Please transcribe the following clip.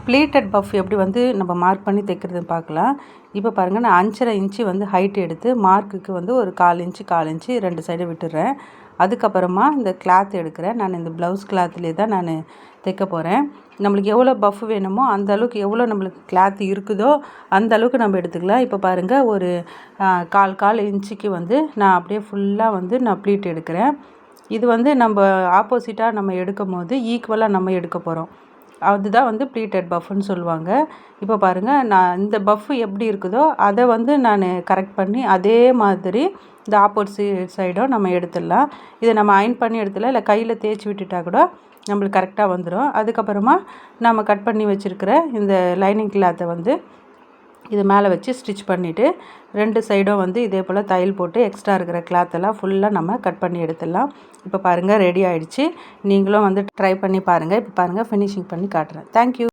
Pleated puff எப்படி வந்து நம்ம மார்க் பண்ணி தைக்கிறதுன்னு பார்க்கலாம். இப்போ பாருங்கள், நான் 5.5 இன்ச்சு வந்து ஹைட் எடுத்து மார்க்குக்கு வந்து ஒரு 1/4 இன்ச்சு 2 சைடு விட்டுடுறேன். அதுக்கப்புறமா இந்த கிளாத் எடுக்கிறேன். நான் இந்த ப்ளவுஸ் கிளாத்லேயே தான் நான் தைக்க போகிறேன். நம்மளுக்கு எவ்வளோ பஃப் வேணுமோ அந்த அளவுக்கு, எவ்வளோ நம்மளுக்கு கிளாத் இருக்குதோ அந்த அளவுக்கு நம்ம எடுத்துக்கலாம். இப்போ பாருங்கள், ஒரு 1/4 இன்ச்சுக்கு வந்து நான் அப்படியே ஃபுல்லாக வந்து நான் ப்ளீட் எடுக்கிறேன். இது வந்து நம்ம ஆப்போசிட்டாக நம்ம எடுக்கும் போது ஈக்குவலாக நம்ம எடுக்க போகிறோம். அதுதான் வந்து ப்ளீட்டட் பஃப்னு சொல்லுவாங்க. இப்போ பாருங்கள், நான் இந்த பஃப் எப்படி இருக்குதோ அதை வந்து நான் கரெக்ட் பண்ணி அதே மாதிரி இந்த ஆப்போசிட் சைடும் நம்ம எடுத்துடலாம். இதை நம்ம அயர்ன் பண்ணி எடுத்துடலாம், இல்லை கையில் தேய்ச்சி விட்டுட்டா கூட நம்மளுக்கு கரெக்டாக வந்துடும். அதுக்கப்புறமா நம்ம கட் பண்ணி வச்சுருக்கிற இந்த லைனிங் கிளாத்தை வந்து இது மேலே வச்சு ஸ்டிச் பண்ணிவிட்டு 2 சைடும் வந்து இதே போல் தையல் போட்டு எக்ஸ்ட்ரா இருக்கிற கிளாத்தெல்லாம் ஃபுல்லாக நம்ம கட் பண்ணி எடுத்துடலாம். இப்போ பாருங்கள், ரெடி ஆகிடுச்சு. நீங்களும் வந்து ட்ரை பண்ணி பாருங்கள். இப்போ பாருங்கள், ஃபினிஷிங் பண்ணி காட்டுறேன். தேங்க்யூ.